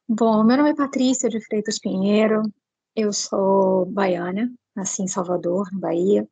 Bom, meu nome é Patrícia de Freitas Pinheiro, eu sou baiana, nasci em Salvador, na Bahia.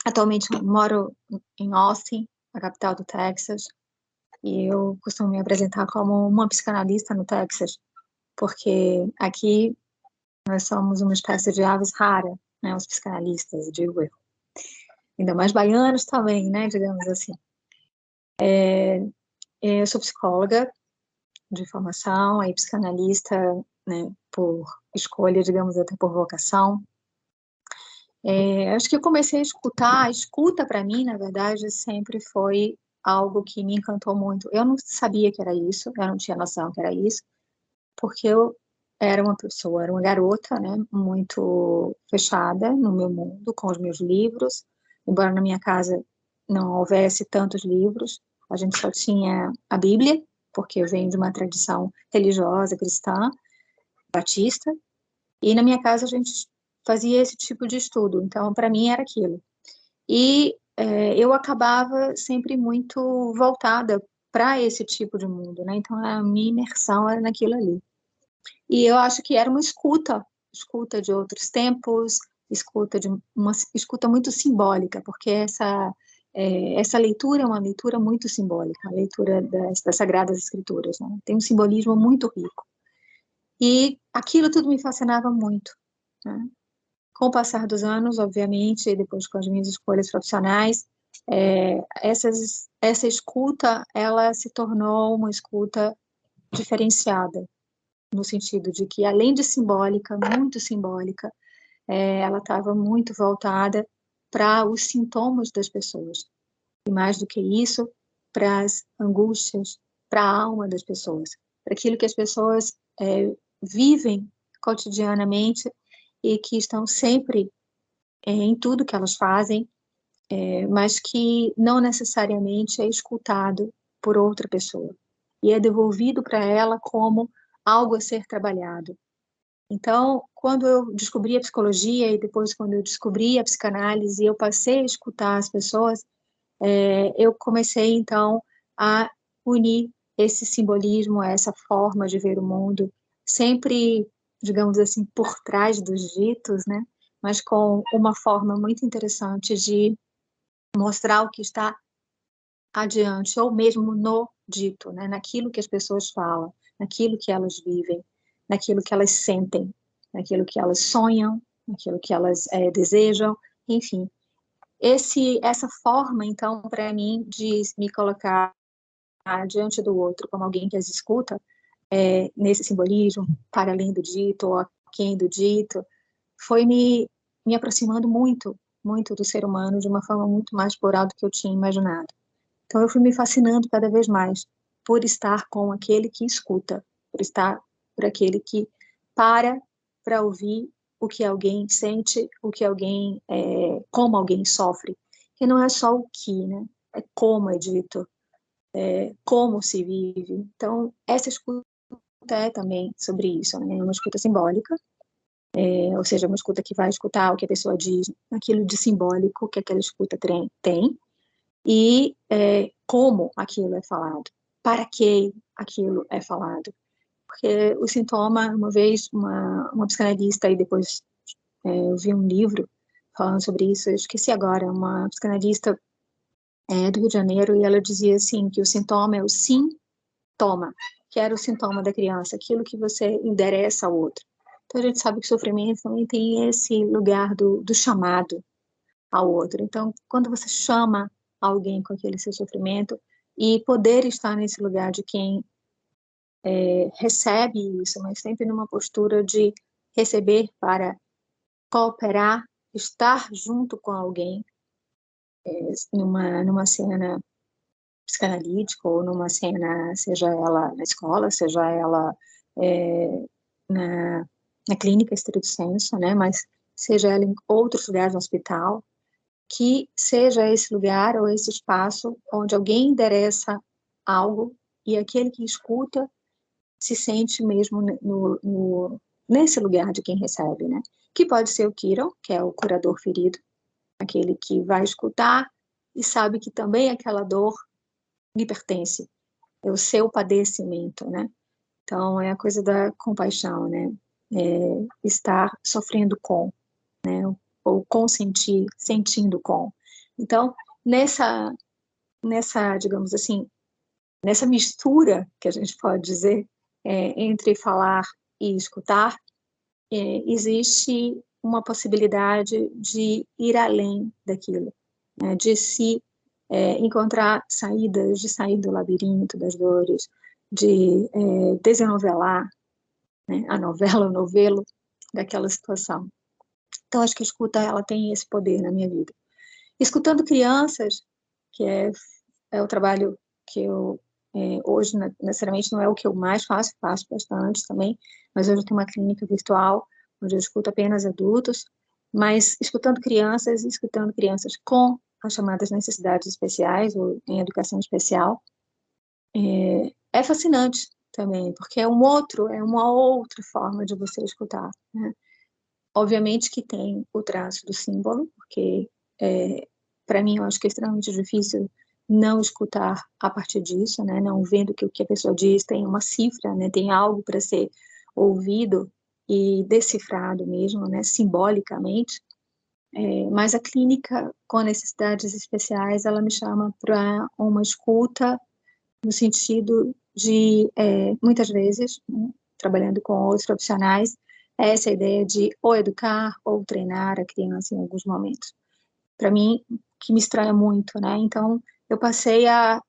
Atualmente eu moro em Austin, a capital do Texas, e eu costumo me apresentar como uma psicanalista no Texas, porque aqui nós somos uma espécie de aves rara, né, os psicanalistas, digo eu. Ainda mais baianos também, né, digamos assim. Eu sou psicóloga de formação, aí psicanalista, né, por escolha, digamos, até por vocação. Acho que eu comecei a escuta para mim, na verdade, sempre foi algo que me encantou muito. Eu não sabia que era isso, eu não tinha noção que era isso, porque eu era uma pessoa, era uma garota, né, muito fechada no meu mundo, com os meus livros, embora na minha casa não houvesse tantos livros, a gente só tinha a Bíblia, porque eu venho de uma tradição religiosa cristã, batista, e na minha casa a gente fazia esse tipo de estudo, então para mim era aquilo. E eu acabava sempre muito voltada para esse tipo de mundo, né? Então a minha imersão era naquilo ali. E eu acho que era uma escuta, escuta de outros tempos, escuta de uma escuta muito simbólica, porque essa leitura é uma leitura muito simbólica, a leitura das Sagradas Escrituras, né? Tem um simbolismo muito rico. E aquilo tudo me fascinava muito, né? Com o passar dos anos, obviamente, e depois com as minhas escolhas profissionais, essa escuta, ela se tornou uma escuta diferenciada, no sentido de que, além de simbólica, muito simbólica, ela estava muito voltada para os sintomas das pessoas. E mais do que isso, para as angústias, para a alma das pessoas, para aquilo que as pessoas vivem cotidianamente e que estão sempre em tudo que elas fazem, mas que não necessariamente é escutado por outra pessoa e é devolvido para ela como algo a ser trabalhado. Então, quando eu descobri a psicologia e depois quando eu descobri a psicanálise, eu passei a escutar as pessoas, eu comecei então a unir esse simbolismo, essa forma de ver o mundo, sempre, digamos assim, por trás dos ditos, né? Mas com uma forma muito interessante de mostrar o que está adiante, ou mesmo no dito, né? Naquilo que as pessoas falam, naquilo que elas vivem, naquilo que elas sentem, naquilo que elas sonham, naquilo que elas desejam, enfim. Essa forma, então, para mim, de me colocar diante do outro como alguém que as escuta, nesse simbolismo, para além do dito, ou aquém do dito, foi me aproximando muito, muito do ser humano de uma forma muito mais plural do que eu tinha imaginado. Então, eu fui me fascinando cada vez mais por estar com aquele que escuta, por estar por aquele que para para ouvir o que alguém sente, o que alguém, como alguém sofre. Que não é só o que, né? É como é dito, como se vive. Então, essa escuta é também sobre isso, né? É uma escuta simbólica, ou seja, uma escuta que vai escutar o que a pessoa diz, aquilo de simbólico que aquela escuta tem, e como aquilo é falado, para que aquilo é falado. Porque o sintoma, uma vez, uma psicanalista, e depois eu vi um livro falando sobre isso, eu esqueci agora, uma psicanalista do Rio de Janeiro, e ela dizia assim, que o sintoma é o sintoma, que era o sintoma da criança, aquilo que você endereça ao outro. Então a gente sabe que o sofrimento também tem esse lugar do chamado ao outro. Então, quando você chama alguém com aquele seu sofrimento e poder estar nesse lugar de quem recebe isso, mas sempre numa postura de receber para cooperar, estar junto com alguém, numa cena psicanalítica ou numa cena, seja ela na escola, seja ela é, na, na clínica estrito sensu, né, mas seja ela em outros lugares no hospital, que seja esse lugar ou esse espaço onde alguém endereça algo e aquele que escuta se sente mesmo nesse lugar de quem recebe, né? Que pode ser o Kiron, que é o curador ferido, aquele que vai escutar e sabe que também aquela dor lhe pertence, é o seu padecimento, né? Então, é a coisa da compaixão, né? Estar sofrendo com, né? Ou consentir, sentindo com. Então, digamos assim, nessa mistura, que a gente pode dizer, entre falar e escutar, existe uma possibilidade de ir além daquilo, né? De se encontrar saídas, de sair do labirinto das dores, de desenovelar, né, a novela, o novelo daquela situação. Então, acho que a escuta, ela tem esse poder na minha vida. Escutando crianças, que é o trabalho que eu, hoje, necessariamente, não é o que eu mais faço bastante também, mas hoje eu tenho uma clínica virtual, onde eu escuto apenas adultos, mas escutando crianças com as chamadas necessidades especiais, ou em educação especial, é fascinante também, porque é uma outra forma de você escutar, né? Obviamente que tem o traço do símbolo, porque para mim eu acho que é extremamente difícil não escutar a partir disso, né? Não vendo que o que a pessoa diz tem uma cifra, né? Tem algo para ser ouvido e decifrado mesmo, né? Simbolicamente. Mas a clínica com necessidades especiais, ela me chama para uma escuta no sentido de, muitas vezes, né, trabalhando com outros profissionais, essa ideia de ou educar ou treinar a criança em alguns momentos. Para mim, que me estranha muito, né? Então, eu passei a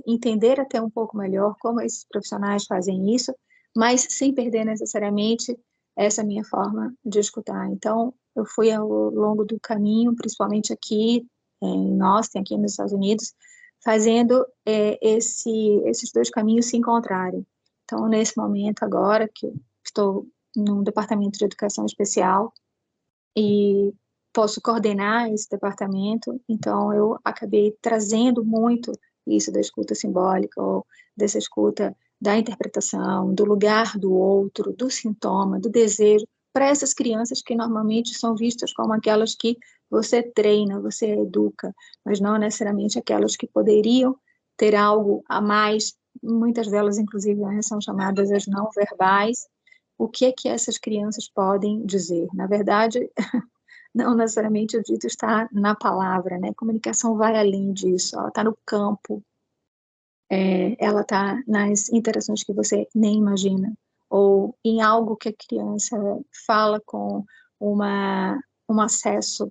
entender até um pouco melhor como esses profissionais fazem isso, mas sem perder necessariamente essa minha forma de escutar. Então, eu fui ao longo do caminho, principalmente aqui em Austin, aqui nos Estados Unidos, fazendo esses dois caminhos se encontrarem. Então, nesse momento agora, que eu estou no departamento de educação especial e posso coordenar esse departamento, então eu acabei trazendo muito isso da escuta simbólica, ou dessa escuta da interpretação, do lugar do outro, do sintoma, do desejo, para essas crianças que normalmente são vistas como aquelas que você treina, você educa, mas não necessariamente aquelas que poderiam ter algo a mais, muitas delas, inclusive, né, são chamadas as não verbais. O que é que essas crianças podem dizer? Na verdade, não necessariamente o dito está na palavra, né? Comunicação vai além disso, ela está no campo, ela está nas interações que você nem imagina, ou em algo que a criança fala com um acesso,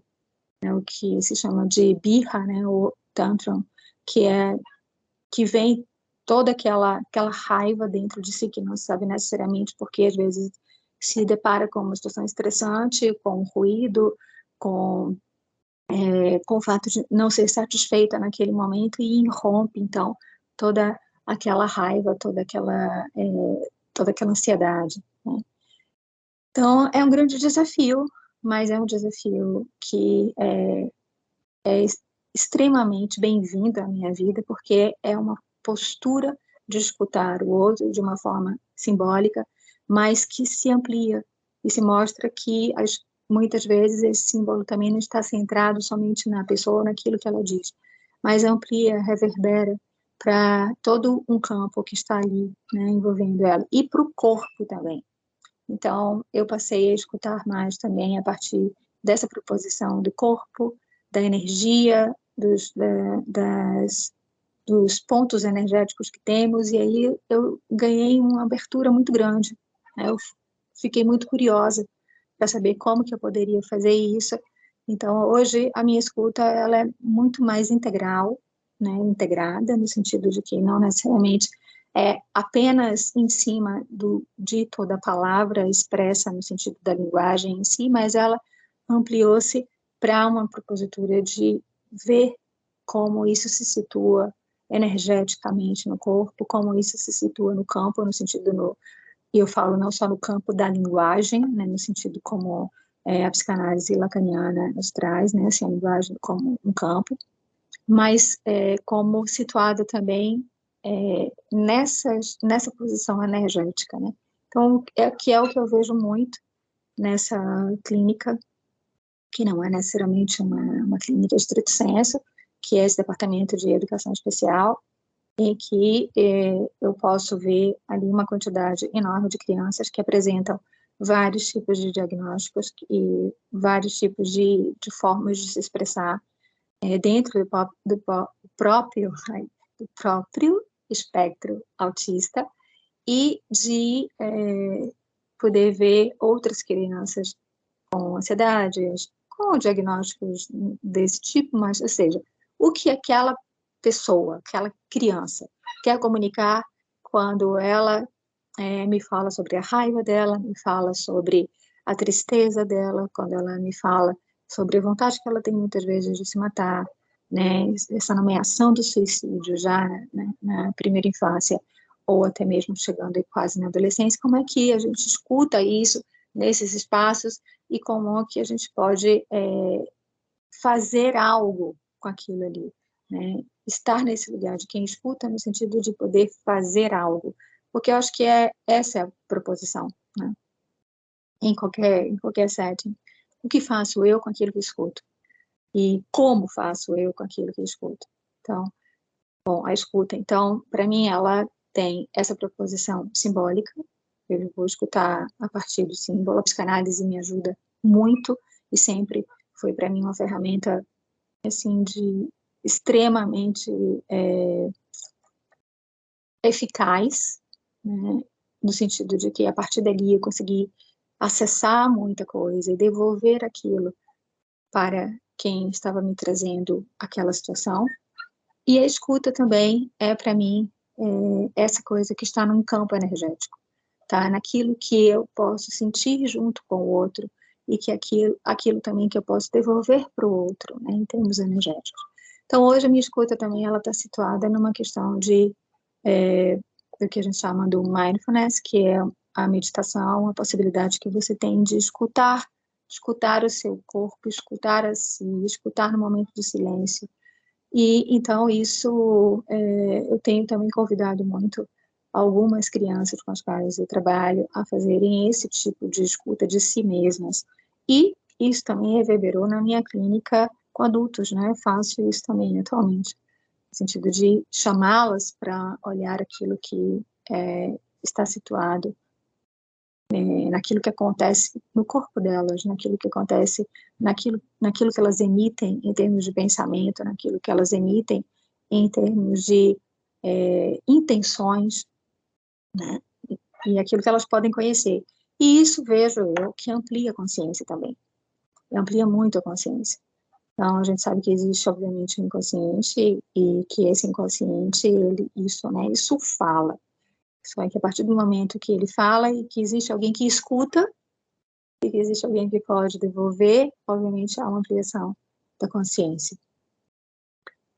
né, o que se chama de birra, né, ou tantrum, que vem toda aquela raiva dentro de si, que não sabe necessariamente porque às vezes se depara com uma situação estressante, com ruído, com com o fato de não ser satisfeita naquele momento e irrompe, então, toda aquela raiva, toda aquela ansiedade, né? Então, é um grande desafio, mas é um desafio que é extremamente bem-vindo à minha vida, porque é uma postura de escutar o outro de uma forma simbólica, mas que se amplia e se mostra que muitas vezes esse símbolo também não está centrado somente na pessoa, naquilo que ela diz, mas amplia, reverbera para todo um campo que está ali, né, envolvendo ela, e para o corpo também. Então, eu passei a escutar mais também a partir dessa proposição do corpo, da energia, dos pontos energéticos que temos, e aí eu ganhei uma abertura muito grande, né? Eu fiquei muito curiosa para saber como que eu poderia fazer isso. Então, hoje, a minha escuta, ela é muito mais integral, né? Integrada, no sentido de que não necessariamente é apenas em cima do dito da palavra expressa no sentido da linguagem em si, mas ela ampliou-se para uma propositura de ver como isso se situa energeticamente no corpo, como isso se situa no campo, no sentido e eu falo não só no campo da linguagem, né, no sentido como a psicanálise lacaniana nos traz, né, assim, a linguagem como um campo, mas como situada também nessa posição energética, né? Então, é o que eu vejo muito nessa clínica, que não é necessariamente uma clínica estrito sensu, que é esse departamento de educação especial, em que eu posso ver ali uma quantidade enorme de crianças que apresentam vários tipos de diagnósticos e vários tipos de formas de se expressar dentro do próprio espectro autista, e de poder ver outras crianças com ansiedade, com diagnósticos desse tipo, mas, ou seja, o que aquela pessoa, aquela criança quer comunicar quando ela me fala sobre a raiva dela, me fala sobre a tristeza dela, quando ela me fala sobre a vontade que ela tem muitas vezes de se matar, né, essa nomeação do suicídio já, né, na primeira infância, ou até mesmo chegando quase na adolescência, como é que a gente escuta isso nesses espaços e como é que a gente pode fazer algo com aquilo ali, né? Estar nesse lugar de quem escuta no sentido de poder fazer algo, porque eu acho que essa é a proposição, né? Em qualquer setting. O que faço eu com aquilo que escuto? E como faço eu com aquilo que escuto? Então, bom, a escuta, então, para mim, ela tem essa proposição simbólica, eu vou escutar a partir do símbolo, a psicanálise me ajuda muito, e sempre foi para mim uma ferramenta assim, de extremamente eficaz, né, no sentido de que a partir dali eu consegui acessar muita coisa e devolver aquilo para quem estava me trazendo aquela situação. E a escuta também é, para mim, essa coisa que está num campo energético, tá? Naquilo que eu posso sentir junto com o outro e que aquilo também que eu posso devolver para o outro, né, em termos energéticos. Então, hoje a minha escuta também ela está situada numa questão do que a gente chama do mindfulness, que é a meditação, a possibilidade que você tem de escutar o seu corpo, escutar a si, escutar no momento do silêncio. E então isso eu tenho também convidado muito algumas crianças com as quais eu trabalho a fazerem esse tipo de escuta de si mesmas. E isso também reverberou na minha clínica com adultos, né? Faço isso também atualmente, no sentido de chamá-las para olhar aquilo que está situado naquilo que acontece no corpo delas, naquilo que acontece, naquilo que elas emitem em termos de pensamento, naquilo que elas emitem em termos de intenções, né? E aquilo que elas podem conhecer. E isso vejo eu que amplia a consciência também, amplia muito a consciência. Então, a gente sabe que existe, obviamente, o inconsciente e que esse inconsciente, isso fala. Isso é que a partir do momento que ele fala e que existe alguém que escuta e que existe alguém que pode devolver, obviamente há uma ampliação da consciência.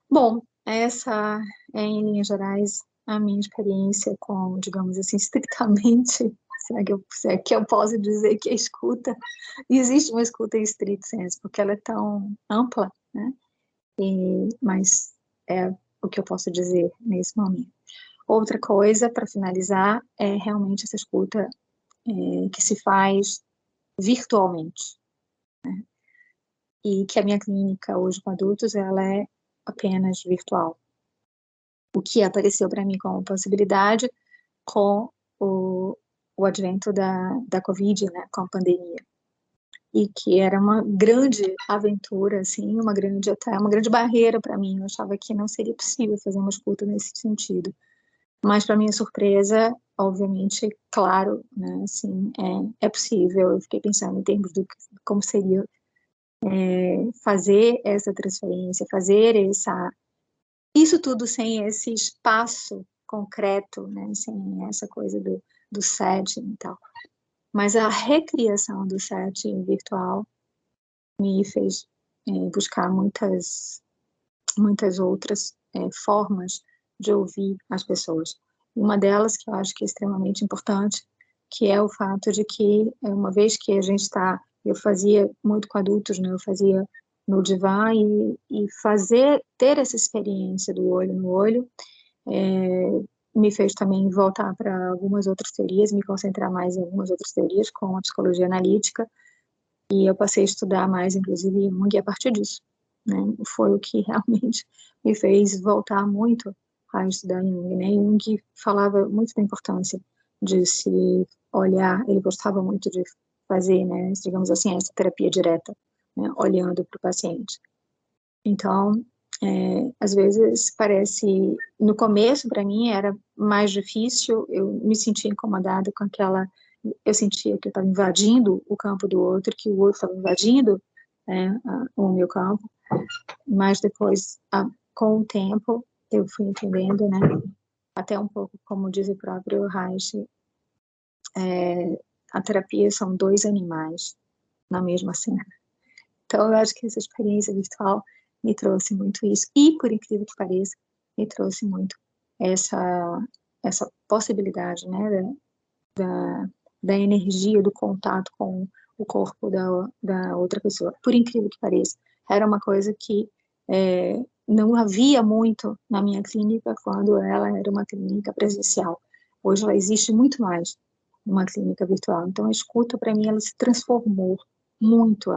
Bom, essa é, em linhas gerais, a minha experiência com, digamos assim, estritamente, se é que eu posso dizer que a escuta, existe uma escuta em estrito senso, porque ela é tão ampla, né? Mas é o que eu posso dizer nesse momento. Outra coisa, para finalizar, é realmente essa escuta que se faz virtualmente, né? E que a minha clínica hoje com adultos, ela é apenas virtual. O que apareceu para mim como possibilidade com o advento da Covid, né, com a pandemia. E que era uma grande aventura, assim, até uma grande barreira para mim. Eu achava que não seria possível fazer uma escuta nesse sentido. Mas, para minha surpresa, obviamente, claro, né, assim, é possível. Eu fiquei pensando em termos de como seria fazer essa transferência, isso tudo sem esse espaço concreto, né, sem essa coisa do setting e tal. Mas a recriação do setting virtual me fez buscar muitas outras formas de ouvir as pessoas. Uma delas, que eu acho que é extremamente importante, que é o fato de que, uma vez que a gente eu fazia muito com adultos, né, eu fazia no divã, e ter essa experiência do olho no olho, me fez também voltar para algumas outras teorias, me concentrar mais em algumas outras teorias, como a psicologia analítica, e eu passei a estudar mais, inclusive, Jung a partir disso, né? Foi o que realmente me fez voltar muito Reich da Jung, né? Jung falava muito da importância de se olhar, ele gostava muito de fazer, né, digamos assim, essa terapia direta, né, olhando para o paciente. Então, às vezes parece, no começo para mim era mais difícil, eu me sentia incomodada com aquela, eu sentia que eu estava invadindo o campo do outro, que o outro estava invadindo, né, o meu campo, mas depois, com o tempo, eu fui entendendo, né, até um pouco como diz o próprio Reich, a terapia são dois animais na mesma cena. Então, eu acho que essa experiência virtual me trouxe muito isso. E, por incrível que pareça, me trouxe muito essa possibilidade, né, da energia, do contato com o corpo da outra pessoa. Por incrível que pareça, era uma coisa que não havia muito na minha clínica quando ela era uma clínica presencial. Hoje ela existe muito mais numa clínica virtual. Então, a escuta, para mim, ela se transformou muito,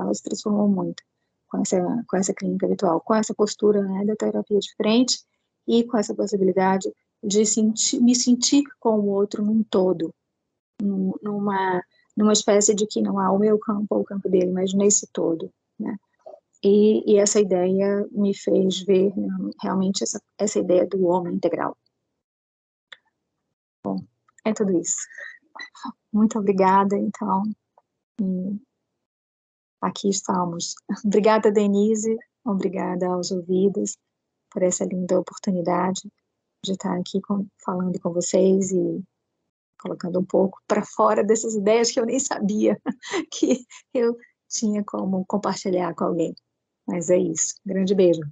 com essa clínica virtual, com essa postura, né, da terapia de frente e com essa possibilidade de me sentir com o outro num todo, numa espécie de que não há o meu campo ou o campo dele, mas nesse todo, né? E essa ideia me fez ver, né, realmente essa ideia do homem integral. Bom, é tudo isso. Muito obrigada, então, e aqui estamos. Obrigada, Denise, obrigada aos ouvidos por essa linda oportunidade de estar aqui falando com vocês e colocando um pouco para fora dessas ideias que eu nem sabia que eu tinha como compartilhar com alguém. Mas é isso. Grande beijo.